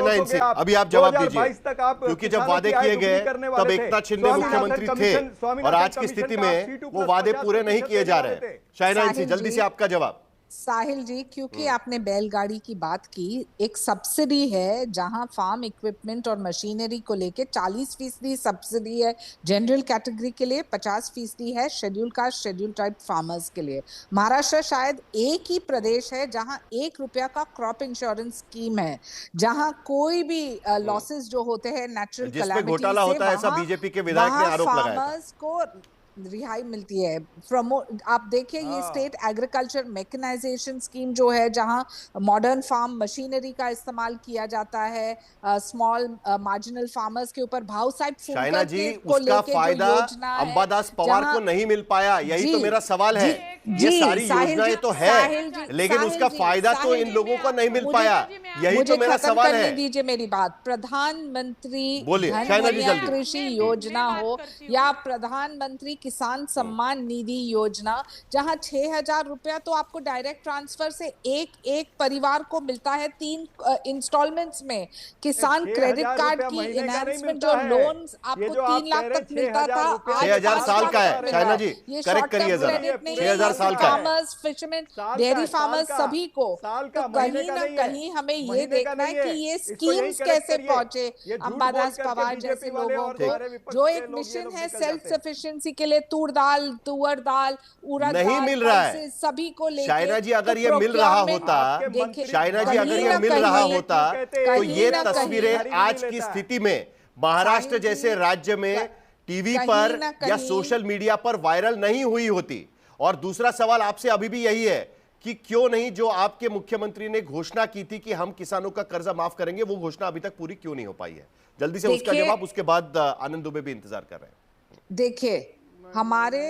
शाइना इनसे अभी आप जवाब दीजिए, क्योंकि जब वादे किए गए तब एकनाथ शिंदे मुख्यमंत्री थे और आज की स्थिति में वो वादे पूरे नहीं किए जा रहे। शाइना इनसे जल्दी से आपका जवाब। साहिल जी, क्योंकि आपने बैलगाड़ी की बात की, एक सब्सिडी है जहां फार्म इक्विपमेंट और मशीनरी को लेके 40% सब्सिडी है जनरल कैटेगरी के लिए, 50% है schedule caste schedule tribe farmers के लिए। महाराष्ट्र शायद एक ही प्रदेश है जहां ₹1 का क्रॉप इंश्योरेंस स्कीम है, जहां कोई भी लॉसेस जो होते हैं नेचुरल कैलामिटी से, घोटाला होता है, ऐसा बीजेपी के विधायक ने आरोप लगाया था। फार्मर्स को रिहाई मिलती है। आप देखिए ये स्टेट एग्रीकल्चर मैकेनाइजेशन स्कीम जो है, जहां मॉडर्न फार्म मशीनरी का इस्तेमाल किया जाता है, स्मॉल मार्जिनल फार्मर्स के ऊपर भाव साहब शाइना जी, उसका फायदा अंबादास पवार को नहीं मिल पाया, यही तो मेरा सवाल है। ये सारी योजनाएं तो है, लेकिन उसका फायदा तो इन लोगों को नहीं मिल पाया, यही तो मेरा सवाल है। दीजिए मेरी बात। प्रधानमंत्री धन कृषि योजना हो या प्रधानमंत्री किसान सम्मान निधि योजना, जहां 6,000 रुपया तो आपको डायरेक्ट ट्रांसफर से एक परिवार को मिलता है 3 इंस्टॉलमेंट्स में। किसान क्रेडिट कार्ड की एनहांसमेंट जो लोन आपको 3 लाख तक मिलता था, 6,000 साल का है। शाइना जी करेक्ट करिए जरा, 6,000 साल का है। फार्मर्स, फिशरमैन, डेयरी फार्मर्स सभी को। तो कहीं ना कहीं हमें ये देखना है कि ये स्कीम्स कैसे पहुंचे अंबादास पवार जैसे लोगों को। जो एक मिशन है सेल्फ सफिशिएंसी के लिए, तुअर दाल, उड़द नहीं मिल रहा है सभी को लेकर। शाइना जी अगर ये मिल रहा होता, शाइना जी अगर ये मिल रहा होता तो ये तस्वीरें आज की स्थिति में महाराष्ट्र जैसे राज्य में टीवी पर या सोशल मीडिया पर वायरल नहीं हुई होती। और दूसरा सवाल आपसे अभी भी यही है कि क्यों नहीं जो आपके मुख्यमंत्री ने घोषणा की थी कि हम किसानों का कर्जा माफ करेंगे, वो घोषणा अभी तक पूरी क्यों नहीं हो पाई है? जल्दी से उसका जवाब, उसके बाद आनंद दुबे भी इंतजार कर रहे हैं। देखिए, हमारे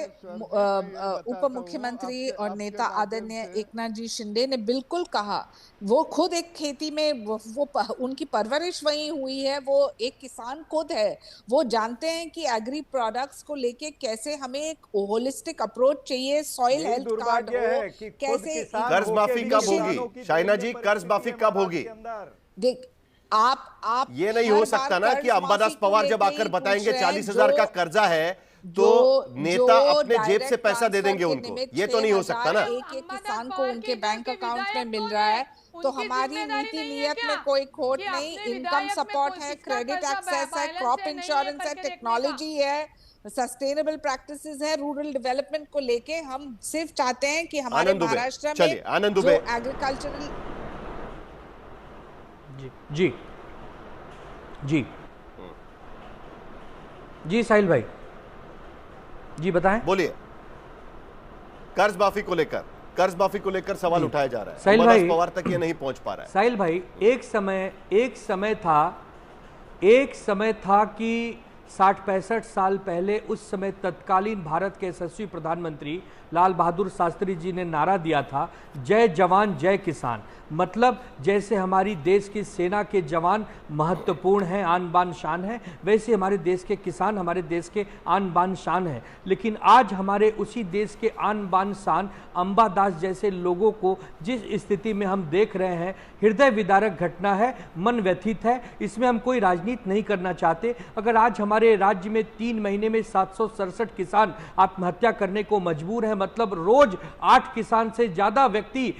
उप मुख्यमंत्री और नेता आदरणीय एकनाथ जी शिंदे ने बिल्कुल कहा, वो खुद एक खेती में वो उनकी परवरिश वहीं हुई है, वो एक किसान खुद है, वो जानते हैं कि एग्री प्रोडक्ट्स को लेके कैसे हमें एक होलिस्टिक अप्रोच चाहिए, सॉइल हेल्थ कार्ड हो, कैसे कर्ज माफी कब होगी? शाइना जी कर्ज माफी कब होगी? देख आप ये नहीं हो सकता ना कि अंबादास पवार जब आकर बताएंगे 40,000 का कर्जा है तो नेता अपने जेब से पैसा दे देंगे उनको, ये तो नहीं हो सकता ना। एक किसान को उनके बैंक अकाउंट में मिल रहा है, तो हमारी नीति नियत में कोई खोट नहीं। इनकम सपोर्ट है, क्रेडिट एक्सेस है, क्रॉप इंश्योरेंस है, टेक्नोलॉजी है, सस्टेनेबल प्रैक्टिसेस है, रूरल डेवलपमेंट को लेके हम सिर्फ चाहते हैं कि हमारे महाराष्ट्र में जो एग्रीकल्चरल जी साहिल भाई जी बताएं। बोलिए। कर्ज माफी को लेकर सवाल उठाया जा रहा है, साहिल भाई पवार तक ये नहीं पहुंच पा रहा है। साहिल भाई एक समय था कि 60-65 साल पहले उस समय तत्कालीन भारत के यशस्वी प्रधानमंत्री लाल बहादुर शास्त्री जी ने नारा दिया था, जय जवान जय किसान। मतलब जैसे हमारी देश की सेना के जवान महत्वपूर्ण हैं, आन बान शान है, वैसे हमारे देश के किसान हमारे देश के आन बान शान है। लेकिन आज हमारे उसी देश के आन बान शान अंबादास जैसे लोगों को जिस स्थिति में हम देख रहे हैं, हृदय विदारक घटना है, मन व्यथित है। इसमें हम कोई राजनीति नहीं करना चाहते। अगर आज हमारे राज्य में 3 महीने में 767 किसान आत्महत्या करने को मजबूर है, मतलब रोज 8 किसान से ज्यादा व्यक्ति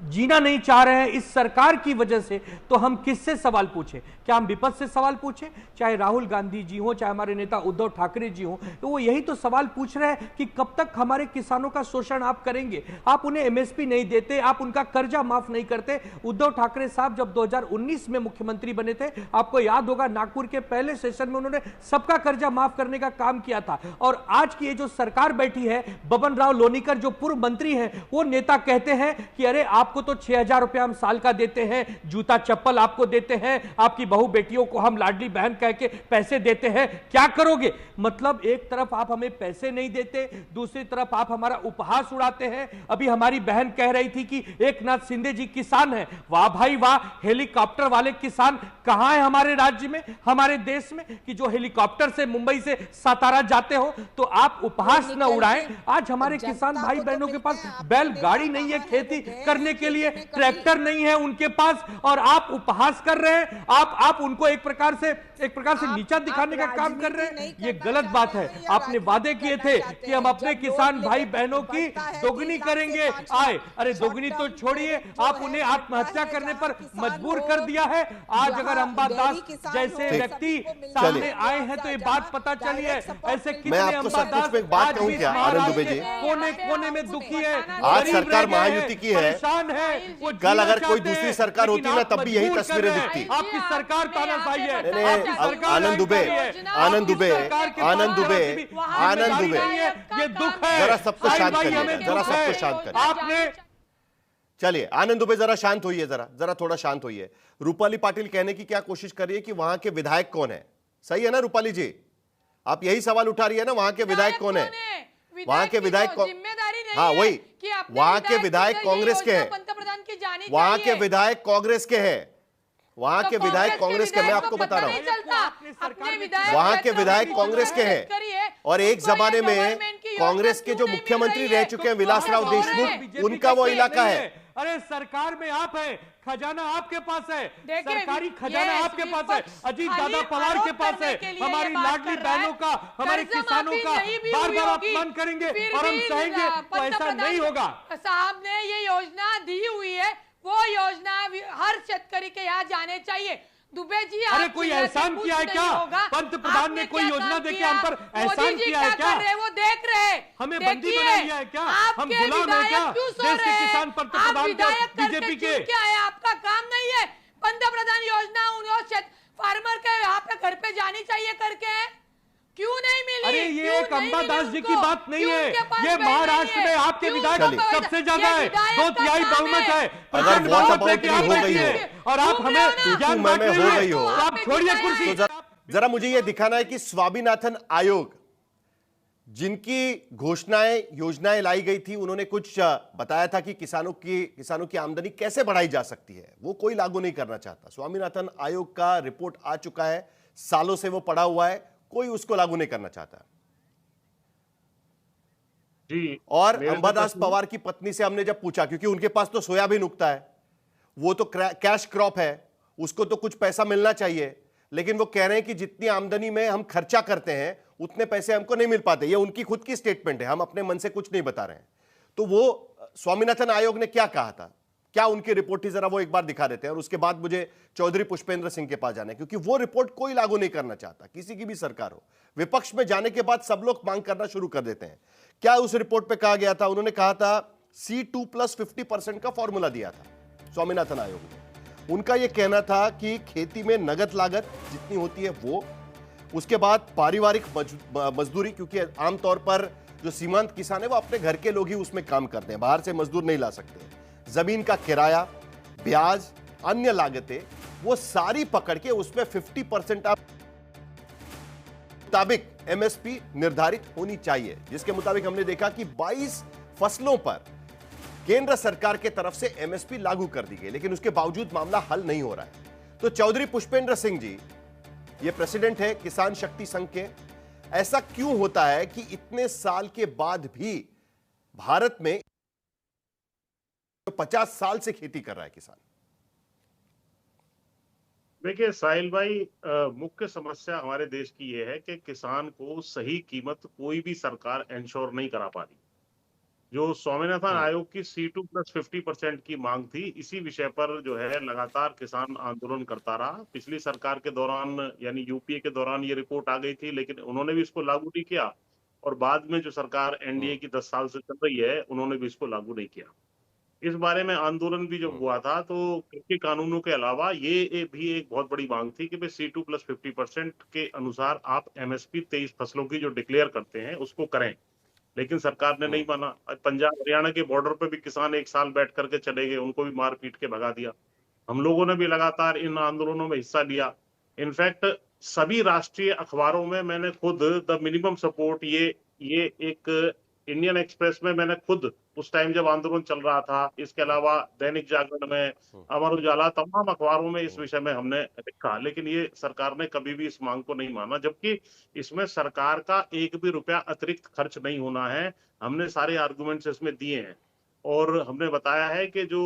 जीना नहीं चाह रहे हैं इस सरकार की वजह से, तो हम किससे सवाल पूछें? क्या हम विपक्ष से सवाल पूछें? चाहे राहुल गांधी जी हो, चाहे हमारे नेता उद्धव ठाकरे जी हो, तो वो यही तो सवाल पूछ रहे हैं कि कब तक हमारे किसानों का शोषण आप करेंगे? आप उन्हें एमएसपी नहीं देते, आप उनका कर्जा माफ नहीं करते। उद्धव ठाकरे साहब जब 2019 में मुख्यमंत्री बने थे, आपको याद होगा नागपुर के पहले सेशन में उन्होंने सबका कर्जा माफ करने का काम किया था। और आज की ये जो सरकार बैठी है, बबन राव लोनीकर जो पूर्व मंत्री है, वो नेता कहते हैं कि अरे आपको तो 6,000 रुपया हम साल का देते हैं, जूता चप्पल आपको देते हैं, आपकी बहू बेटियों को हम लाडली बहन कह के पैसे देते हैं, क्या करोगे? मतलब एक तरफ आप हमें पैसे नहीं देते, दूसरी तरफ आप हमारा उपहास उड़ाते हैं। अभी हमारी बहन कह रही थी कि एकनाथ शिंदे जी किसान है। वाह भाई वाह, हेलीकॉप्टर वाले किसान कहां है हमारे राज्य में, हमारे देश में, कि जो हेलीकॉप्टर से मुंबई से सातारा जाते हो? तो आप उपहास न उड़ाएं। आज हमारे किसान भाई बहनों के पास बैलगाड़ी नहीं है खेती करने के लिए ट्रैक्टर नहीं है उनके पास, और आप उपहास कर रहे हैं, आप उनको एक प्रकार से नीचा दिखाने का काम कर रहे हैं। ये गलत बात है। आपने वादे किए थे कि हम अपने किसान भाई बहनों की दोगुनी करेंगे आय। अरे दोगुनी तो छोड़िए, आप उन्हें आत्महत्या करने पर मजबूर कर दिया है। आज अगर अंबादास जैसे व्यक्ति सामने आए हैं तो ये बात पता चली है। ऐसे कितने अंबादास बात कहूं क्या आनंद दुबे जी, कोने कोने में दुखी है, आज सरकार महायुति की है, परेशान है। कल अगर कोई दूसरी सरकार होती ना तब भी यही तस्वीरें दिखती। आपकी सरकार तानाशाही है। आनंद दुबे, ये दुख है। जरा सबको शांत करिए, जरा सबको शांत करिए। आपने चलिए आनंद दुबे जरा शांत होइए, जरा थोड़ा शांत होइए। रूपाली पाटिल कहने की क्या कोशिश कर रही है कि वहां के विधायक कौन है? सही है ना रूपाली जी, आप यही सवाल उठा रही है ना, वहां के विधायक कौन है? वहां के विधायक हाँ वही, वहां के विधायक कांग्रेस के हैं, वहां के विधायक कांग्रेस के हैं, वहां के विधायक कांग्रेस के, मैं आपको बता रहा हूं, वहां के विधायक कांग्रेस के हैं। और एक जमाने में कांग्रेस के जो मुख्यमंत्री रह चुके हैं विलासराव देशमुख, उनका वो इलाका है। अरे सरकार में आप है, खजाना आपके पास है, सरकारी खजाना आपके पास है, अजीत दादा पवार के पास है। हमारी लाडली बहनों का, हमारे किसानों का बार बार अपमान करेंगे और हम सहेंगे, तो ऐसा नहीं होगा। साहब ने ये योजना दी हुई है, वो योजना हर शेतकरी के यहाँ जाने चाहिए। दुबे जी, अरे कोई एहसान किया है क्या? पंत प्रधान ने कोई योजना देके हम पर एहसान किया है क्या? वो देख रहे, हमें बंदी बना लिया है क्या? हम गुलाम है क्या देश के किसान पंत प्रधान के, बीजेपी के? क्या है, आपका काम नहीं है पंत प्रधान योजना उन फार्मर के यहाँ पे घर पे जानी चाहिए करके? क्यों नहीं मिली? अरे ये एक अंबादास जी की बात नहीं है, ये महाराष्ट्र में आपके विधायक सबसे ज्यादा है, 2/3 बहुमत है। अगर वोट हो गई हो और आप हमें ज्ञान बांट रही हो गई हो, आप छोड़िए कुर्सी। जरा मुझे ये दिखाना है कि स्वामीनाथन आयोग जिनकी घोषणाएं योजनाएं लाई गई थी, उन्होंने कुछ बताया था कि किसानों की आमदनी कैसे बढ़ाई जा सकती है, वो कोई लागू नहीं करना चाहता। स्वामीनाथन आयोग का रिपोर्ट आ चुका है, सालों से वो पड़ा हुआ है, कोई उसको लागू नहीं करना चाहता जी। और अंबादास पवार की पत्नी से हमने जब पूछा, क्योंकि उनके पास तो सोयाबीन उगता है, वो तो कैश क्रॉप है, उसको तो कुछ पैसा मिलना चाहिए, लेकिन वो कह रहे हैं कि जितनी आमदनी में हम खर्चा करते हैं उतने पैसे हमको नहीं मिल पाते। ये उनकी खुद की स्टेटमेंट है, हम अपने मन से कुछ नहीं बता रहे हैं। तो वो स्वामीनाथन आयोग ने क्या कहा था, क्या उनकी रिपोर्ट थी, जरा वो एक बार दिखा देते हैं और उसके बाद मुझे चौधरी पुष्पेंद्र सिंह के पास जाना है, क्योंकि वो रिपोर्ट कोई लागू नहीं करना चाहता, किसी की भी सरकार हो। विपक्ष में जाने के बाद सब लोग मांग करना शुरू कर देते हैं। क्या उस रिपोर्ट पे कहा गया था? उन्होंने कहा था C2+50% का फॉर्मूला दिया था स्वामीनाथन आयोग ने। उनका यह कहना था कि खेती में नगद लागत जितनी होती है वो, उसके बाद पारिवारिक मजदूरी, क्योंकि आमतौर पर जो सीमांत किसान है वो अपने घर के लोग ही उसमें काम करते हैं, बाहर से मजदूर नहीं ला सकते। जमीन का किराया, ब्याज, अन्य लागतें, वो सारी पकड़ के उसमें 50% मुताबिक एमएसपी निर्धारित होनी चाहिए, जिसके मुताबिक हमने देखा कि 22 फसलों पर केंद्र सरकार के तरफ से एमएसपी लागू कर दी गई, लेकिन उसके बावजूद मामला हल नहीं हो रहा है। तो चौधरी पुष्पेंद्र सिंह जी, ये प्रेसिडेंट है किसान शक्ति संघ के, ऐसा क्यों होता है कि इतने साल के बाद भी भारत में 50 साल से खेती कर रहा है किसान? देखिए साहिल भाई, मुख्य समस्या हमारे देश की यह है कि किसान को सही कीमत कोई भी सरकार इंश्योर नहीं करा पा रही। जो स्वामीनाथन आयोग की C2+50% की मांग थी, इसी विषय पर जो है लगातार किसान आंदोलन करता रहा। पिछली सरकार के दौरान यानी यूपीए के दौरान ये रिपोर्ट आ गई थी, लेकिन उन्होंने भी इसको लागू नहीं किया, और बाद में जो सरकार एनडीए की 10 साल से चल रही है, उन्होंने भी इसको लागू नहीं किया। इस बारे में आंदोलन भी जब हुआ था तो कृषि कानूनों के अलावा ये भी एक बहुत बड़ी मांग थी कि भाई C2+50% के अनुसार आप एमएसपी 23 फसलों की जो डिक्लेयर करते हैं उसको करें, लेकिन सरकार ने नहीं माना। पंजाब हरियाणा के बॉर्डर पे भी किसान एक साल बैठ करके चले गए, उनको भी मार पीट के भगा दिया। हम लोगों ने भी लगातार इन आंदोलनों में हिस्सा लिया। इनफैक्ट सभी राष्ट्रीय अखबारों में मैंने खुद द मिनिमम सपोर्ट, ये एक इंडियन एक्सप्रेस में मैंने खुद उस टाइम जब आंदोलन चल रहा था, इसके अलावा दैनिक जागरण में, अमर उजाला, तमाम अखबारों में इस विषय में हमने लिखा, लेकिन ये सरकार ने कभी भी इस मांग को नहीं माना, जबकि इसमें सरकार का एक भी रुपया अतिरिक्त खर्च नहीं होना है। हमने सारे आर्गुमेंट्स इसमें दिए हैं। और हमने बताया है कि जो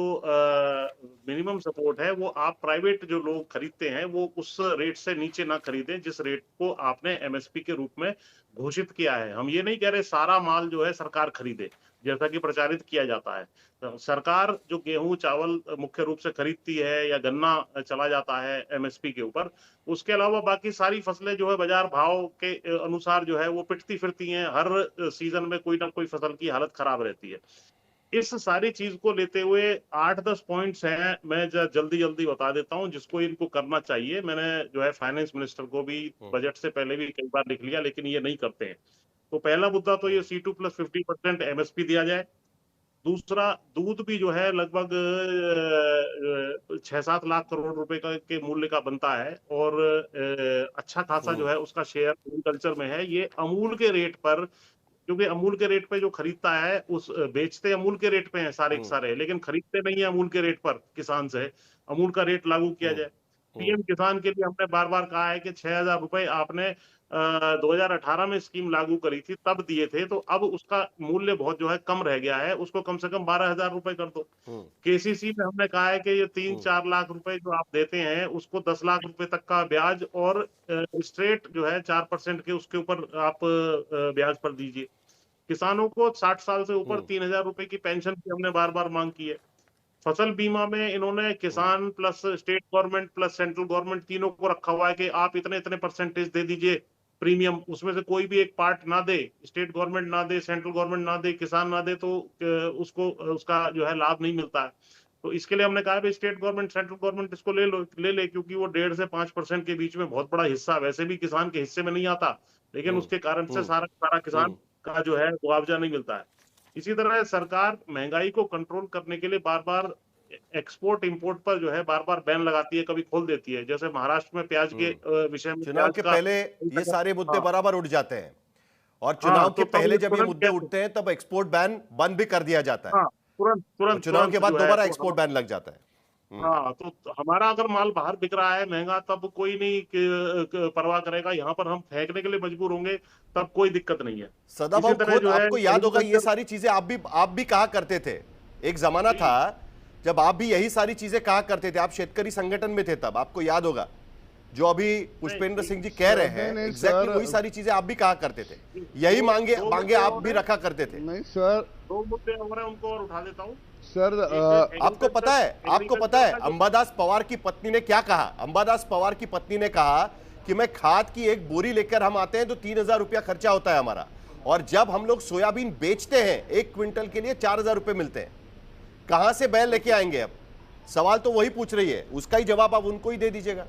मिनिमम सपोर्ट है वो आप प्राइवेट जो लोग खरीदते हैं वो उस रेट से नीचे ना खरीदें जिस रेट को आपने एमएसपी के रूप में घोषित किया है। हम ये नहीं कह रहे सारा माल जो है सरकार खरीदे जैसा कि प्रचारित किया जाता है। तो सरकार जो गेहूं चावल मुख्य रूप से खरीदती है या गन्ना चला जाता है एमएसपी के ऊपर, उसके अलावा बाकी सारी फसलें जो है बाजार भाव के अनुसार जो है वो पिटती फिरती हैं। हर सीजन में कोई ना कोई फसल की हालत खराब रहती है। इस सारी चीज को लेते हुए 8-10 पॉइंट्स हैं, मैं जल्दी जल्दी बता देता हूं जिसको इनको करना चाहिए। मैंने जो है फाइनेंस मिनिस्टर को भी बजट से पहले भी कई बार लिख लिया, लेकिन ये नहीं करते हैं। तो पहला मुद्दा तो ये C2 प्लस 50% एमएसपी दिया जाए। दूसरा, दूध भी जो है लगभग 6-7 लाख करोड़ रुपए का के मूल्य का बनता है और अच्छा खासा जो है उसका शेयर एग्रीकल्चर में है। ये अमूल के रेट पर, क्योंकि अमूल के रेट पे जो खरीदता है उस बेचते अमूल के रेट पे हैं सारे के सारे, लेकिन खरीदते नहीं है अमूल के रेट पर किसान से। अमूल का रेट लागू किया जाए। पीएम किसान के लिए हमने बार बार कहा है कि 6,000 रुपए आपने 2018 में स्कीम लागू करी थी तब दिए थे, तो अब उसका मूल्य बहुत जो है कम रह गया है, उसको कम से कम 12,000 रुपए कर दो। केसीसी में हमने कहा है कि ये 3-4 लाख रुपए जो आप देते हैं उसको 10 लाख रुपए तक का ब्याज और स्ट्रेट जो है 4% के उसके ऊपर आप ब्याज पर दीजिए। किसानों को 60 साल से ऊपर 3,000 रुपए की पेंशन की हमने बार बार मांग की है। फसल बीमा में इन्होंने किसान plus state government plus central government तीनों को रखा हुआ है कि आप इतने इतने परसेंटेज दे दीजिए प्रीमियम, उसमें से कोई भी एक पार्ट ना दे, स्टेट गवर्नमेंट ना दे, सेंट्रल गवर्नमेंट ना दे, किसान ना दे, तो उसको उसका जो है लाभ नहीं मिलता है। तो इसके लिए हमने कहा है स्टेट गवर्नमेंट सेंट्रल गवर्नमेंट इसको ले ले, क्योंकि वो 1.5 से 5% के बीच में बहुत बड़ा हिस्सा वैसे भी किसान के हिस्से में नहीं आता, लेकिन उसके कारण से सारा किसान का जो है मुआवजा नहीं मिलता है। इसी तरह सरकार महंगाई को कंट्रोल करने के लिए बार बार एक्सपोर्ट इंपोर्ट पर जो है बार बार बैन लगाती है, कभी खोल देती है। जैसे महाराष्ट्र में प्याज के विषय में, चुनाव के पहले ये सारे मुद्दे बराबर उठ जाते हैं और चुनाव के पहले जब ये मुद्दे उठते हैं तब एक्सपोर्ट बैन बंद भी कर दिया जाता है। तुरंत चुनाव के बाद दोबारा एक्सपोर्ट बैन लग जाता है। हाँ, तो हमारा अगर माल बाहर बिक रहा है महंगा तब कोई नहीं परवाह करेगा, यहाँ पर हम फेंकने के लिए मजबूर होंगे तब कोई दिक्कत नहीं है। सदाभाऊ, खुद आपको याद होगा ये सारी चीजें आप भी कहा करते थे। एक जमाना था जब आप भी यही सारी चीजें कहा करते थे, आप शेतकरी संगठन में थे तब, आपको याद होगा। जो अभी पुष्पेंद्र सिंह जी कह रहे हैं एग्जैक्टली वही सारी चीजें आप भी कहा करते थे, यही मांगे आप भी रखा करते थे। नहीं सर, 2 मुद्दे और हैं, उनको और उठा देता हूं सर। आपको पता है अंबादास पवार की पत्नी ने क्या कहा? अंबादास पवार की पत्नी ने कहा कि मैं खाद की एक बोरी लेकर हम आते हैं तो 3,000 रुपया खर्चा होता है हमारा, और जब हम लोग सोयाबीन बेचते हैं 1 क्विंटल के लिए 4,000 रुपए मिलते हैं। कहां से बैल लेके आएंगे? अब सवाल तो वही पूछ रही है, उसका ही जवाब आप उनको ही दे दीजिएगा।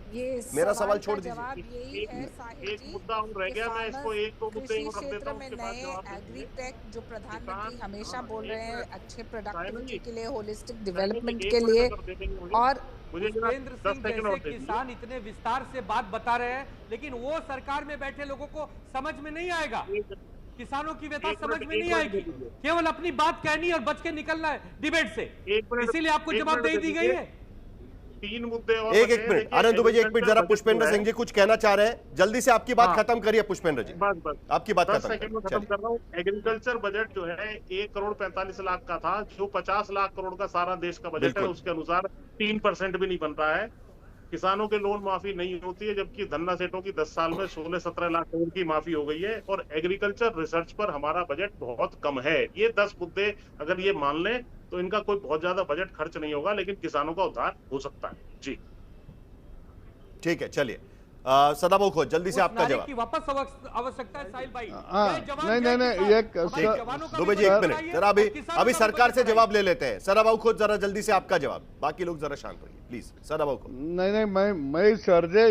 मेरा सवाल छोड़ दीजिए। एक मुद्दा और रह गया, मैं इसको एक दो मुद्दे और रख देता हूं, उसके बाद जवाब एग्रीटेक जो प्रधानमंत्री हमेशा बोल रहे हैं अच्छे प्रोडक्टिविटी के लिए, होलिस्टिक डेवलपमेंट के लिए, और पुष्पेंद्र सिंह जैसे किसान इतने विस्तार से बात बता रहे हैं, लेकिन वो सरकार में बैठे लोगों को समझ में नहीं आएगा, किसानों की व्यथा समझ में नहीं आएगी। केवल अपनी बात कहनी और बच के निकलना है डिबेट से, इसीलिए आपको जवाब दे दी गई है। 3 मुद्दे और एक मिनट आनंद दुबे जी, 1 मिनट, जरा पुष्पेंद्र सिंह जी कुछ कहना चाह रहे हैं, जल्दी से आपकी बात खत्म करिए पुष्पेंद्र जी। बस आपकी बात खत्म कर रहा हूँ। एग्रीकल्चर बजट जो है 1 करोड़ 45 लाख का था, जो 50 लाख करोड़ का सारा देश का बजट है, उसके अनुसार 3% भी नहीं बन रहा है। किसानों के लोन माफी नहीं होती है, जबकि धन्ना सेठों की 10 साल में 16-17 लाख करोड़ की माफी हो गई है, और एग्रीकल्चर रिसर्च पर हमारा बजट बहुत कम है। ये 10 मुद्दे अगर ये मान लें तो इनका कोई बहुत ज्यादा बजट खर्च नहीं होगा, लेकिन किसानों का उद्धार हो सकता है। जी ठीक है, चलिए सदाभाऊ खोज जल्दी से आपका जवाब। वापस आवश्यकता है साहिल भाई। दुबे जी 1 मिनट, जरा अभी सरकार से जवाब ले लेते हैं। सदाभाऊ खोज जरा जल्दी से आपका जवाब, बाकी लोग जरा शांत रहिए प्लीज। सदाभाऊ खोज। नहीं, मैं सरजे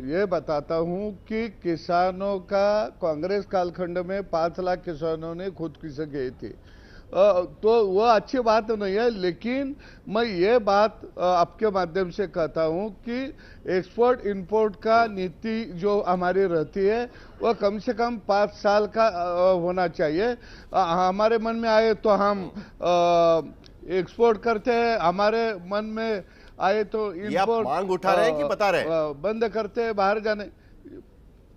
ये बताता हूं कि किसानों का कांग्रेस कालखंड में 5 लाख किसानों ने खुदकुशी की थी, तो वो अच्छी बात नहीं है, लेकिन मैं ये बात आपके माध्यम से कहता हूं कि एक्सपोर्ट इंपोर्ट का नीति जो हमारी रहती है वो कम से कम 5 साल का होना चाहिए। हमारे मन में आए तो हम एक्सपोर्ट करते हैं, हमारे मन में आए तो इंपोर्ट मांग उठा रहे हैं कि बता रहे हैं? बंद करते हैं बाहर जाने।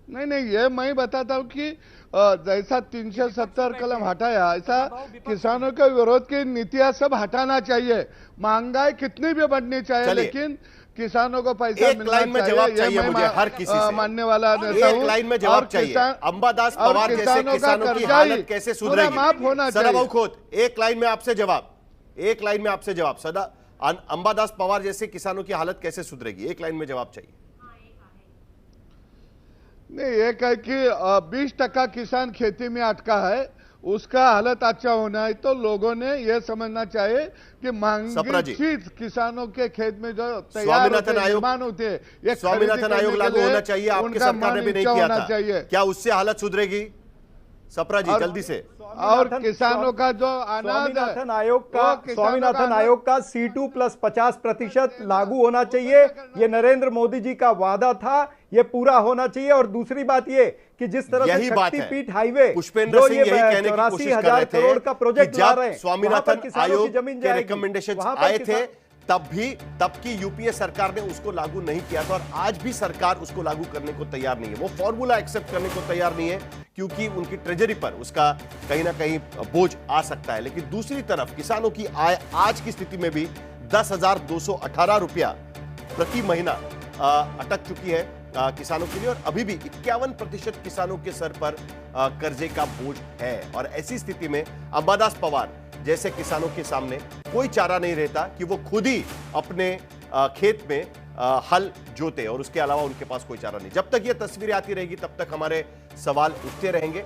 नहीं नहीं, ये मैं बताता हूँ कि जैसा 370 कलम हटाया, ऐसा किसानों के विरोध की नीतियां सब हटाना चाहिए। महंगाई कितनी भी बढ़नी चाहिए, चलिए। लेकिन किसानों को पैसा एक मिलना लाइन में जवाब ये चाहिए मैं मुझे हर किसी से। मानने वाला नेता एक हूं। लाइन में जवाब और चाहिए। किसान- अंबादास और पवार जैसे किसानों की कर्जा हालत ही कैसे पूरा सुधरेगी? माफ होना सदाभाऊ चाहिए। खोत, एक लाइन में आपसे जवाब, एक लाइन में आपसे जवाब। अंबादास पवार जैसे किसानों की हालत कैसे सुधरेगी? एक लाइन में जवाब चाहिए। नहीं, एक है कि 20% किसान खेती में अटका है, उसका हालत अच्छा होना है तो लोगों ने यह समझना चाहिए कि सप्रा महंगी जी। चीज किसानों के खेत में जो तैयार स्वामीनाथन होते, आयोग- निर्माण होते हैं, ये स्वामीनाथन खरीदी आयोग करने लागू के लिए होना चाहिए, आपकी उनका सरकार ने मन भी नहीं नीचा किया होना था। चाहिए। क्या उससे हालत सुधरेगी? सप्रा जी जल्दी से। और किसानों का जो अनाज है, स्वामीनाथन आयोग वो का किसानों स्वामीनाथन अनाज- आयोग का C2 प्लस 50% लागू होना चाहिए। ये नरेंद्र मोदी जी का वादा था, ये पूरा होना चाहिए। और दूसरी बात ये कि जिस तरह यही से बात है। शक्तिपीठ हाईवे पुष्पेंद्र जो सिंह ये यही कहने की कोशिश कर रहे 84,000 करोड़ का थे प्रोजेक्ट कि ला जब रहे हैं, स्वामीनाथन वहां पर किसानों आयोग की जमीन के जाएगी। रिकमेंडेशन वहां पर आए थे, किसान- तब की यूपीए सरकार ने उसको लागू नहीं किया था और आज भी सरकार उसको लागू करने को तैयार नहीं है। वो फॉर्मूला एक्सेप्ट करने को तैयार नहीं है क्योंकि उनकी ट्रेजरी पर उसका कहीं ना कहीं बोझ आ सकता है। लेकिन दूसरी तरफ किसानों की आय आज की स्थिति में भी 10,218 रुपया प्रति महीना अटक चुकी है किसानों के लिए, और अभी भी 51% किसानों के सर पर कर्जे का बोझ है। और ऐसी स्थिति में अंबादास पवार जैसे किसानों के सामने कोई चारा नहीं रहता कि वो खुद ही अपने खेत में हल जोते, और उसके अलावा उनके पास कोई चारा नहीं। जब तक ये तस्वीरें आती रहेगी तब तक हमारे सवाल उठते रहेंगे।